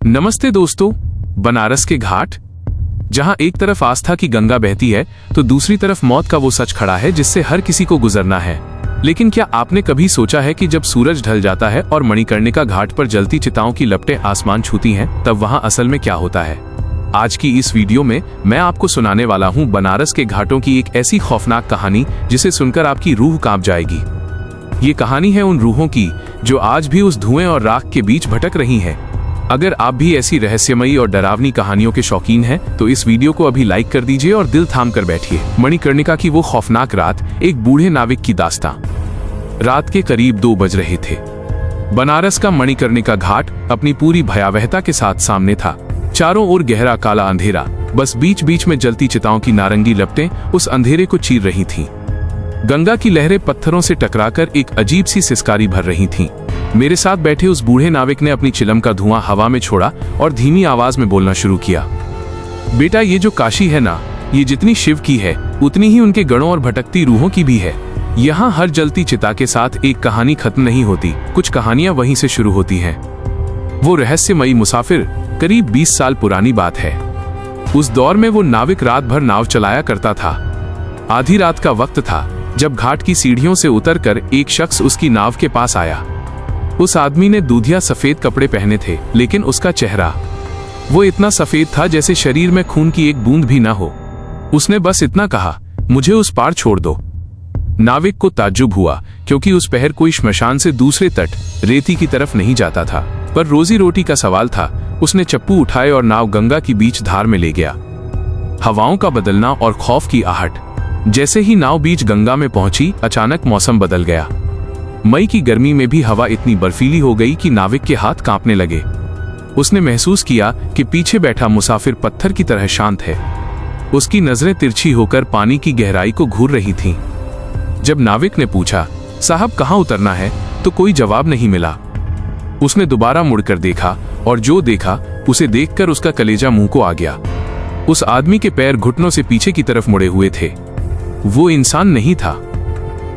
नमस्ते दोस्तों। बनारस के घाट, जहां एक तरफ आस्था की गंगा बहती है तो दूसरी तरफ मौत का वो सच खड़ा है जिससे हर किसी को गुजरना है। लेकिन क्या आपने कभी सोचा है कि जब सूरज ढल जाता है और मणिकर्णिका घाट पर जलती चिताओं की लपटें आसमान छूती हैं, तब वहां असल में क्या होता है? आज की इस वीडियो में मैं आपको सुनाने वाला हूं बनारस के घाटों की एक ऐसी खौफनाक कहानी जिसे सुनकर आपकी रूह कांप जाएगी। ये कहानी है उन रूहों की जो आज भी उस धुएं और राख के बीच भटक रही हैं। अगर आप भी ऐसी रहस्यमयी और डरावनी कहानियों के शौकीन हैं, तो इस वीडियो को अभी लाइक कर दीजिए और दिल थाम कर बैठिए। मणिकर्णिका की वो खौफनाक रात, एक बूढ़े नाविक की दास्तां। रात के करीब 2 बज रहे थे। बनारस का मणिकर्णिका घाट अपनी पूरी भयावहता के साथ सामने था। चारों ओर गहरा काला अंधेरा, बस बीच बीच में जलती चिताओं की नारंगी लपटें उस अंधेरे को चीर रही थीं। गंगा की लहरें पत्थरों से टकराकर एक अजीब सी सिसकारी भर रही थीं। मेरे साथ बैठे उस बूढ़े नाविक ने अपनी चिलम का धुआं हवा में छोड़ा और धीमी आवाज में बोलना शुरू किया। बेटा, ये जो काशी है ना, ये जितनी शिव की है उतनी ही उनके गणों और भटकती रूहों की भी है। यहाँ हर जलती चिता के साथ एक कहानी खत्म नहीं होती, कुछ कहानियां वहीं से शुरू होती हैं। वो रहस्यमयी मुसाफिर करीब 20 साल पुरानी बात है। उस दौर में वो नाविक रात भर नाव चलाया करता था। आधी रात का वक्त था जब घाट की सीढ़ियों से उतरकर एक शख्स उसकी नाव के पास आया। उस आदमी ने दूधिया सफेद कपड़े पहने थे, लेकिन उसका चेहरा वो इतना सफेद था जैसे शरीर में खून की एक बूंद भी ना हो। उसने बस इतना कहा, मुझे उस पार छोड़ दो। नाविक को ताज्जुब हुआ, क्योंकि उस पहर कोई श्मशान से दूसरे तट रेती की तरफ नहीं जाता था, पर रोजी रोटी का सवाल था। उसने चप्पू उठाए और नाव गंगा की बीच धार में ले गया। हवाओं का बदलना और खौफ की आहट। जैसे ही नाव बीच गंगा में पहुंची, अचानक मौसम बदल गया। मई की गर्मी में भी हवा इतनी बर्फीली हो गई कि नाविक के हाथ कांपने लगे। उसने महसूस किया कि पीछे बैठा मुसाफिर पत्थर की तरह शांत है। उसकी नजरें तिरछी होकर पानी की गहराई को घूर रही थीं। जब नाविक ने पूछा, साहब कहाँ उतरना है, तो कोई जवाब नहीं मिला। उसने दोबारा मुड़कर देखा, और जो देखा उसे देखकर उसका कलेजा मुंह को आ गया। उस आदमी के पैर घुटनों से पीछे की तरफ मुड़े हुए थे। वो इंसान नहीं था।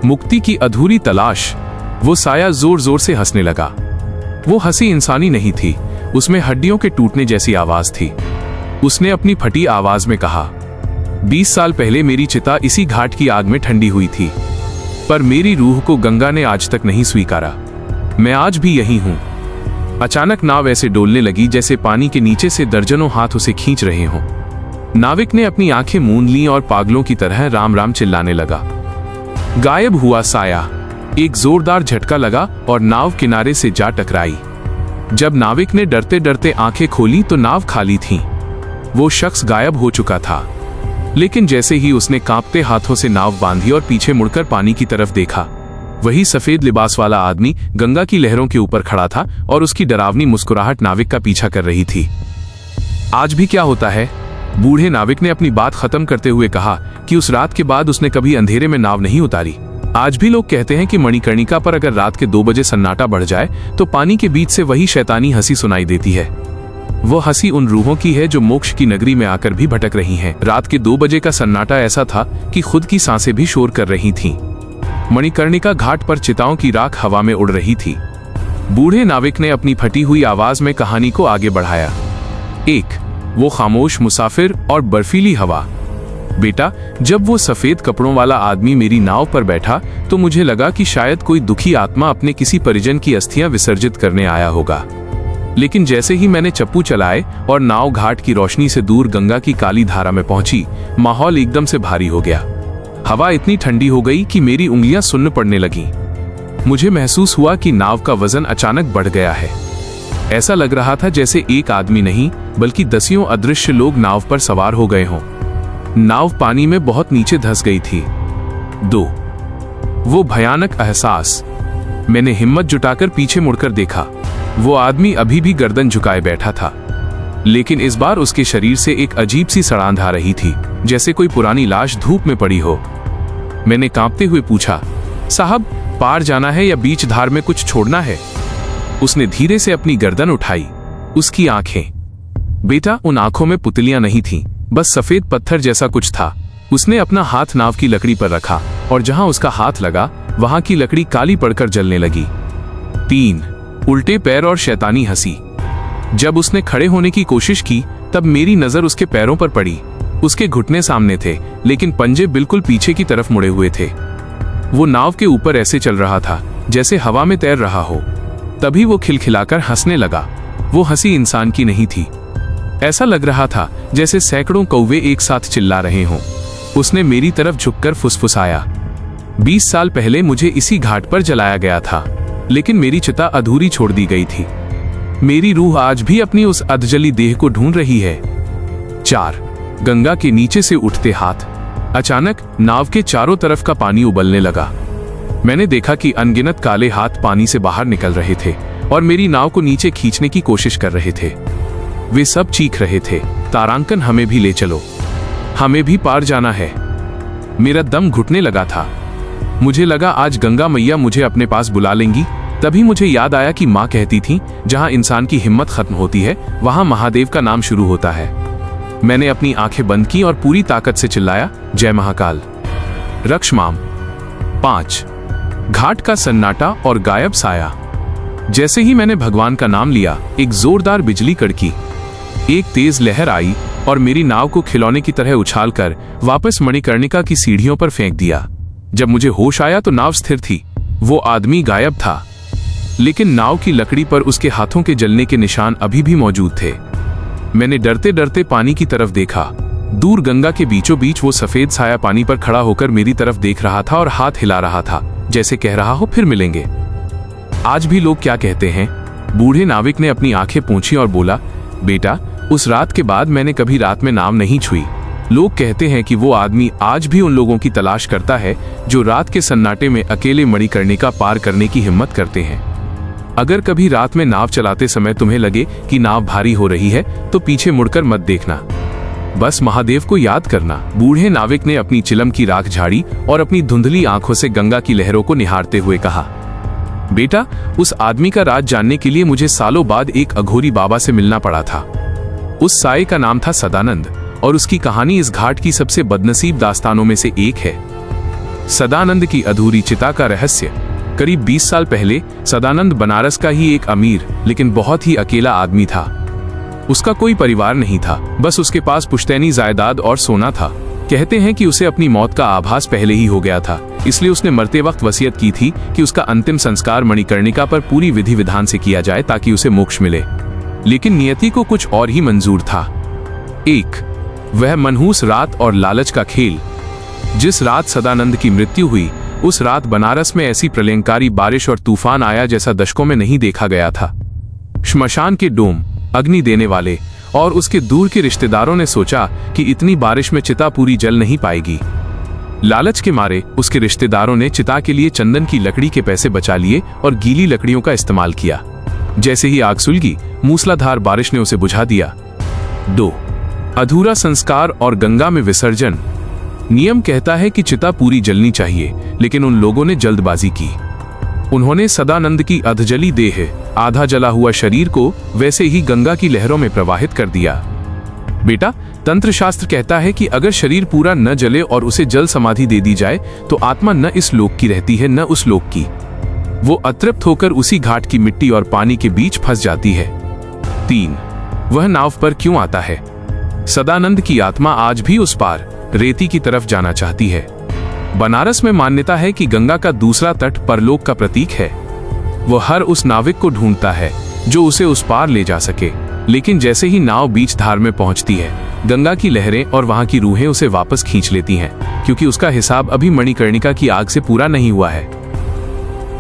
मुक्ति की अधूरी तलाश। वो साया जोर जोर से हंसने लगा। वो हंसी इंसानी नहीं थी, उसमें हड्डियों के टूटने जैसी आवाज थी। उसने अपनी फटी आवाज में कहा, 20 साल पहले मेरी चिता इसी घाट की आग में ठंडी हुई थी, पर मेरी रूह को गंगा ने आज तक नहीं स्वीकारा। मैं आज भी यही हूं। अचानक नाव ऐसे डोलने लगी जैसे पानी के नीचे से दर्जनों हाथ उसे खींच रहे हों। नाविक ने अपनी आंखें मूंद लीं और पागलों की तरह राम राम चिल्लाने लगा। गायब हुआ साया। एक जोरदार झटका लगा और नाव किनारे से जा टकराई। जब नाविक ने डरते डरते आंखें खोली तो नाव खाली थी। वो शख्स गायब हो चुका था। लेकिन जैसे ही उसने कांपते हाथों से नाव बांधी और पीछे मुड़कर पानी की तरफ देखा, वही सफेद लिबास वाला आदमी गंगा की लहरों के ऊपर खड़ा था और उसकी डरावनी मुस्कुराहट नाविक का पीछा कर रही थी। आज भी क्या होता है? बूढ़े नाविक ने अपनी बात खत्म करते हुए कहा कि उस रात के बाद उसने कभी अंधेरे में नाव नहीं उतारी। आज भी लोग कहते हैं कि मणिकर्णिका पर अगर रात के 2 बजे सन्नाटा बढ़ जाए तो पानी के बीच से वही शैतानी हंसी सुनाई देती है। वो हंसी उन रूहों की है जो मोक्ष की नगरी में आकर भी भटक रही हैं। रात के 2 बजे का सन्नाटा ऐसा था कि खुद की सांसें भी शोर कर रही थीं। मणिकर्णिका घाट पर चिताओं की राख हवा में उड़ रही थी। बूढ़े नाविक ने अपनी फटी हुई आवाज में कहानी को आगे बढ़ाया। 1, वो खामोश मुसाफिर और बर्फीली हवा। बेटा, जब वो सफेद कपड़ों वाला आदमी मेरी नाव पर बैठा तो मुझे लगा कि शायद कोई दुखी आत्मा अपने किसी परिजन की अस्थियां विसर्जित करने आया होगा। लेकिन जैसे ही मैंने चप्पू चलाए और नाव घाट की रोशनी से दूर गंगा की काली धारा में पहुंची, माहौल एकदम से भारी हो गया। हवा इतनी ठंडी हो गई कि मेरी उंगलियां सुन्न पड़ने लगीं। मुझे महसूस हुआ कि नाव का वजन अचानक बढ़ गया है। ऐसा लग रहा था जैसे एक आदमी नहीं, बल्कि दसियों अदृश्य लोग नाव पर सवार हो गए हों। नाव पानी में बहुत नीचे धंस गई थी। 2, वो भयानक एहसास। मैंने हिम्मत जुटाकर पीछे मुड़कर देखा। वो आदमी अभी भी गर्दन झुकाए बैठा था, लेकिन इस बार उसके शरीर से एक अजीब सी सड़ांध आ रही थी, जैसे कोई पुरानी लाश धूप में पड़ी हो। मैंने कांपते हुए पूछा, साहब पार जाना है या बीच धार में कुछ छोड़ना है? उसने धीरे से अपनी गर्दन उठाई। उसकी आंखें, बेटा, उन आंखों में पुतलियां नहीं थीं, बस सफेद पत्थर जैसा कुछ था। उसने अपना हाथ नाव की लकड़ी पर रखा और जहां उसका हाथ लगा वहां की लकड़ी काली पड़कर जलने लगी। 3, उल्टे पैर और शैतानी हंसी। जब उसने खड़े होने की कोशिश की तब मेरी नजर उसके पैरों पर पड़ी। उसके घुटने सामने थे, लेकिन पंजे बिल्कुल पीछे की तरफ मुड़े हुए थे। वो नाव के ऊपर ऐसे चल रहा था जैसे हवा में तैर रहा हो। तभी वो खिलखिलाकर हंसने लगा। वो हंसी इंसान की नहीं थी। ऐसा लग रहा था जैसे सैकड़ों कौवे एक साथ चिल्ला रहे हों। उसने मेरी तरफ झुककर फुसफुसाया, 20 साल पहले मुझे इसी घाट पर जलाया गया था, लेकिन मेरी चिता अधूरी छोड़ दी गई थी। मेरी रूह आज भी अपनी उस अधजली देह को ढूंढ रही है। 4. गंगा के नीचे से उठते हाथ। अचानक नाव के चारों तरफ का पानी उबलने लगा। मैंने देखा कि अनगिनत काले हाथ पानी से बाहर निकल रहे थे और मेरी नाव को नीचे खींचने की कोशिश कर रहे थे। वे सब चीख रहे थे, तारांकन, हमें भी ले चलो, हमें भी पार जाना है। मेरा दम घुटने लगा था। मुझे लगा आज गंगा मैया मुझे अपने पास बुला लेंगी। तभी मुझे याद आया कि माँ कहती थी, जहां इंसान की हिम्मत खत्म होती है वहां महादेव का नाम शुरू होता है। मैंने अपनी आंखें बंद की और पूरी ताकत से चिल्लाया, जय महाकाल। रक्षमाम। 5. घाट का सन्नाटा और गायब साया। जैसे ही मैंने भगवान का नाम लिया, एक जोरदार बिजली कड़की। एक तेज लहर आई और मेरी नाव को खिलौने की तरह उछालकर वापस मणिकर्णिका की सीढ़ियों पर फेंक दिया। जब मुझे होश आया तो नाव स्थिर थी। वो आदमी गायब था, लेकिन नाव की लकड़ी पर उसके हाथों के जलने के निशान अभी भी मौजूद थे। मैंने डरते डरते पानी की तरफ देखा। दूर गंगा के बीचों बीच वो सफेद साया पानी पर खड़ा होकर मेरी तरफ देख रहा था और हाथ हिला रहा था, जैसे कह रहा हो फिर मिलेंगे। आज भी लोग क्या कहते हैं? बूढ़े नाविक ने अपनी आंखें पोंछी और बोला, बेटा, उस रात के बाद मैंने कभी रात में नाव नहीं छुई। लोग कहते हैं कि वो आदमी आज भी उन लोगों की तलाश करता है जो रात के सन्नाटे में अकेले मणिकर्णिका पार करने की हिम्मत करते हैं। अगर कभी रात में नाव चलाते समय तुम्हें लगे कि नाव भारी हो रही है तो पीछे मुड़कर मत देखना, बस महादेव को याद करना। बूढ़े नाविक ने अपनी चिलम की राख झाड़ी और अपनी धुंधली आंखों से गंगा की लहरों को निहारते हुए कहा, बेटा, उस आदमी का राज जानने के लिए मुझे सालों बाद एक अघोरी बाबा से मिलना पड़ा था। उस साये का नाम था सदानंद और उसकी कहानी इस घाट की सबसे बदनसीब दास्तानों में से एक है। सदानंद की अधूरी चिता का रहस्य। करीब 20 साल पहले सदानंद बनारस का ही एक अमीर लेकिन बहुत ही अकेला आदमी था। उसका कोई परिवार नहीं था, बस उसके पास पुश्तैनी जायदाद और सोना था। कहते हैं कि उसे अपनी मौत का आभास पहले ही हो गया था, इसलिए उसने मरते वक्त वसीयत की थी कि उसका अंतिम संस्कार मणिकर्णिका पर पूरी विधि विधान से किया जाए ताकि उसे मोक्ष मिले। लेकिन नियति को कुछ और ही मंजूर था। 1. वह मनहूस रात और लालच का खेल। जिस रात सदानंद की मृत्यु हुई, उस रात बनारस में ऐसी प्रलयंकारी बारिश और तूफान आया जैसा दशकों में नहीं देखा गया था। श्मशान के डोम, अग्नि देने वाले और उसके दूर के रिश्तेदारों ने सोचा कि इतनी बारिश में चिता पूरी जल नहीं पाएगी। लालच के मारे उसके रिश्तेदारों ने चिता के लिए चंदन की लकड़ी के पैसे बचा लिए और गीली लकड़ियों का इस्तेमाल किया। जैसे ही आग सुलगी, मूसलाधार बारिश ने उसे बुझा दिया। 2. अधूरा संस्कार और गंगा में विसर्जन। नियम कहता है कि चिता पूरी जलनी चाहिए, लेकिन उन लोगों ने जल्दबाजी की। उन्होंने सदानंद की अधजली देह, आधा जला हुआ शरीर को वैसे ही गंगा की लहरों में प्रवाहित कर दिया। बेटा, तंत्र शास्त्र कहता है कि अगर शरीर पूरा न जले और उसे जल समाधि दे दी जाए तो आत्मा न इस लोक की रहती है न उस लोक की। वो अतृप्त होकर उसी घाट की मिट्टी और पानी के बीच फंस जाती है। 3. वह नाव पर क्यों आता है? सदानंद की आत्मा आज भी उस पार रेती की तरफ जाना चाहती है। बनारस में मान्यता है कि गंगा का दूसरा तट परलोक का प्रतीक है। वो हर उस नाविक को ढूंढता है जो उसे उस पार ले जा सके, लेकिन जैसे ही नाव बीच धार में पहुंचती है, गंगा की लहरें और वहां की रूहें उसे वापस खींच लेती हैं, क्योंकि उसका हिसाब अभी मणिकर्णिका की आग से पूरा नहीं हुआ है।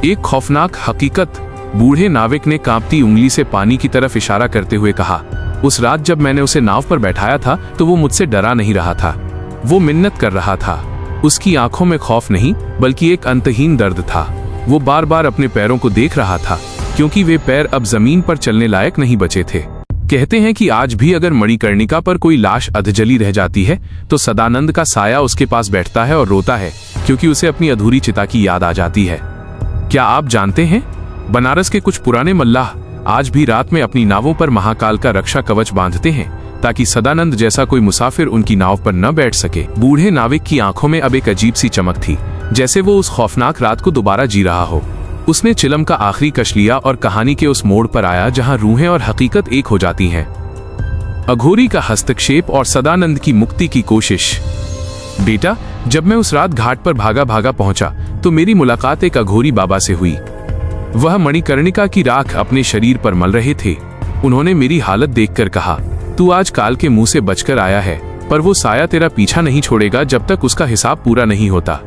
एक खौफनाक हकीकत। बूढ़े नाविक ने कांपती उंगली से पानी की तरफ इशारा करते हुए कहा, उस रात जब मैंने उसे नाव पर बैठाया था तो वो मुझसे डरा नहीं रहा था, वो मिन्नत कर रहा था। उसकी आंखों में खौफ नहीं बल्कि एक अंतहीन दर्द था। वो बार बार अपने पैरों को देख रहा था, क्योंकि वे पैर अब जमीन पर चलने लायक नहीं बचे थे। कहते हैं कि आज भी अगर मणिकर्णिका पर कोई लाश अधजली रह जाती है तो सदानंद का साया उसके पास बैठता है और रोता है, क्योंकि उसे अपनी अधूरी चिता की याद आ जाती है। क्या आप जानते हैं, बनारस के कुछ पुराने मल्लाह आज भी रात में अपनी नावों पर महाकाल का रक्षा कवच बांधते हैं ताकि सदानंद जैसा कोई मुसाफिर उनकी नाव पर न बैठ सके। बूढ़े नाविक की आंखों में अब एक अजीब सी चमक थी, जैसे वो उस खौफनाक रात को दोबारा जी रहा हो। उसने चिलम का आखिरी कश लिया और कहानी के उस मोड़ पर आया जहां रूहें और हकीकत एक हो जाती हैं। अघोरी का हस्तक्षेप और सदानंद की मुक्ति की कोशिश। बेटा, जब मैं उस रात घाट पर भागा भागा पहुंचा तो मेरी मुलाकात एक अघोरी बाबा से हुई। वह मणिकर्णिका की राख अपने शरीर पर मल रहे थे। उन्होंने मेरी हालत देखकर कहा, तू आज काल के मुंह से बचकर आया है, पर वो साया तेरा पीछा नहीं छोड़ेगा जब तक उसका हिसाब पूरा नहीं होता।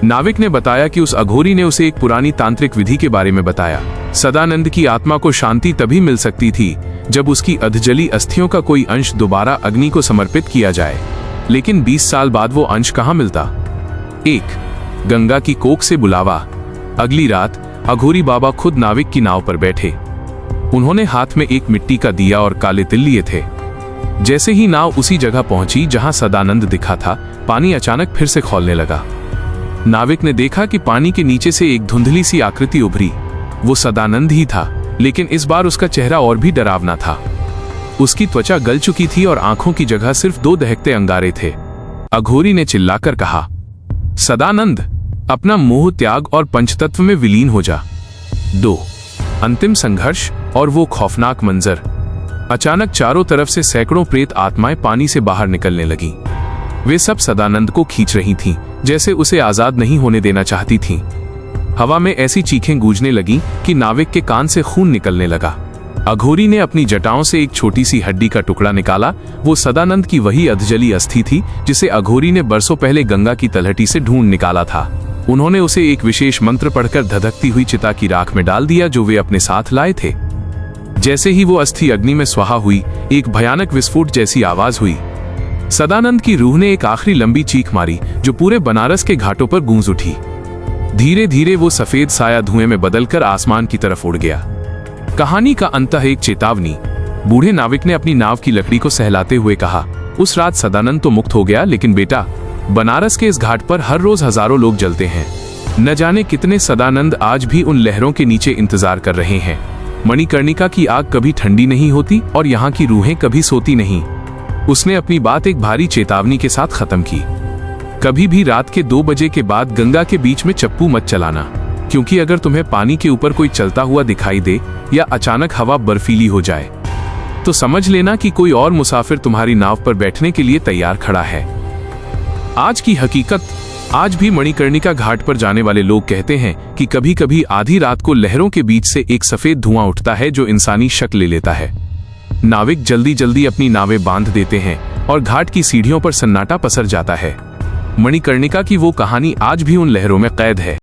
नाविक ने बताया कि उस अघोरी ने उसे एक पुरानी तांत्रिक विधि के बारे में बताया। सदानंद की आत्मा को शांति तभी मिल सकती थी जब उसकी अधजली अस्थियों का कोई अंश दोबारा अग्नि को समर्पित किया जाए, लेकिन 20 साल बाद वो अंश कहाँ मिलता। 1. गंगा की कोख से बुलावा। अगली रात अघोरी बाबा खुद नाविक की नाव पर बैठे। उन्होंने हाथ में एक मिट्टी का दिया और काले तिल लिए थे। जैसे ही नाव उसी जगह पहुंची जहां सदानंद दिखा था, पानी अचानक फिर से खौलने लगा। नाविक ने देखा कि पानी के नीचे से एक धुंधली सी आकृति उभरी। वो सदानंद ही था, लेकिन इस बार उसका चेहरा और भी डरावना था। उसकी त्वचा गल चुकी थी और आंखों की जगह सिर्फ 2 दहकते अंगारे थे। अघोरी ने चिल्लाकर कहा, सदानंद, अपना मोह त्याग और पंचतत्व में विलीन हो जा। 2. अंतिम संघर्ष और वो खौफनाक मंजर। अचानक चारों तरफ से सैकड़ों प्रेत आत्माएं पानी से बाहर निकलने लगीं। वे सब सदानंद को खींच रही थीं, जैसे उसे आजाद नहीं होने देना चाहती थीं। हवा में ऐसी चीखें गूंजने लगीं कि नाविक के कान से खून निकलने लगा। अघोरी ने अपनी जटाओं से एक छोटी सी हड्डी का टुकड़ा निकाला। वो सदानंद की वही अधजली अस्थि थी जिसे अघोरी ने बरसों पहले गंगा की तलहटी से ढूंढ निकाला था। उन्होंने उसे एक विशेष मंत्र पढ़कर धधकती हुई चिता की राख में डाल दिया जो वे अपने साथ लाए थे। जैसे ही वो अस्थि अग्नि में स्वाहा हुई, एक भयानक विस्फोट जैसी आवाज हुई। सदानंद की रूह ने एक आखिरी लंबी चीख मारी जो पूरे बनारस के घाटों पर गूंज उठी। धीरे धीरे वो सफेद साया धुएं में बदलकर आसमान की तरफ उड़ गया। कहानी का अंत एक चेतावनी। बूढ़े नाविक ने अपनी नाव की लकड़ी को सहलाते हुए कहा, उस रात सदानंद तो मुक्त हो गया, लेकिन बेटा, बनारस के इस घाट पर हर रोज हजारों लोग जलते हैं। न जाने कितने सदानंद आज भी उन लहरों के नीचे इंतजार कर रहे हैं। मणिकर्णिका की आग कभी ठंडी नहीं होती और यहाँ की रूहें कभी सोती नहीं। उसने अपनी बात एक भारी चेतावनी के साथ खत्म की। कभी भी रात के 2 बजे के बाद गंगा के बीच में चप्पू मत चलाना, क्योंकि अगर तुम्हें पानी के ऊपर कोई चलता हुआ दिखाई दे या अचानक हवा बर्फीली हो जाए तो समझ लेना कि कोई और मुसाफिर तुम्हारी नाव पर बैठने के लिए तैयार खड़ा है। आज की हकीकत। आज भी मणिकर्णिका घाट पर जाने वाले लोग कहते हैं कि कभी कभी आधी रात को लहरों के बीच से एक सफेद धुआं उठता है जो इंसानी शक्ल ले लेता है। नाविक जल्दी जल्दी अपनी नावें बांध देते हैं और घाट की सीढ़ियों पर सन्नाटा पसर जाता है। मणिकर्णिका की वो कहानी आज भी उन लहरों में कैद है।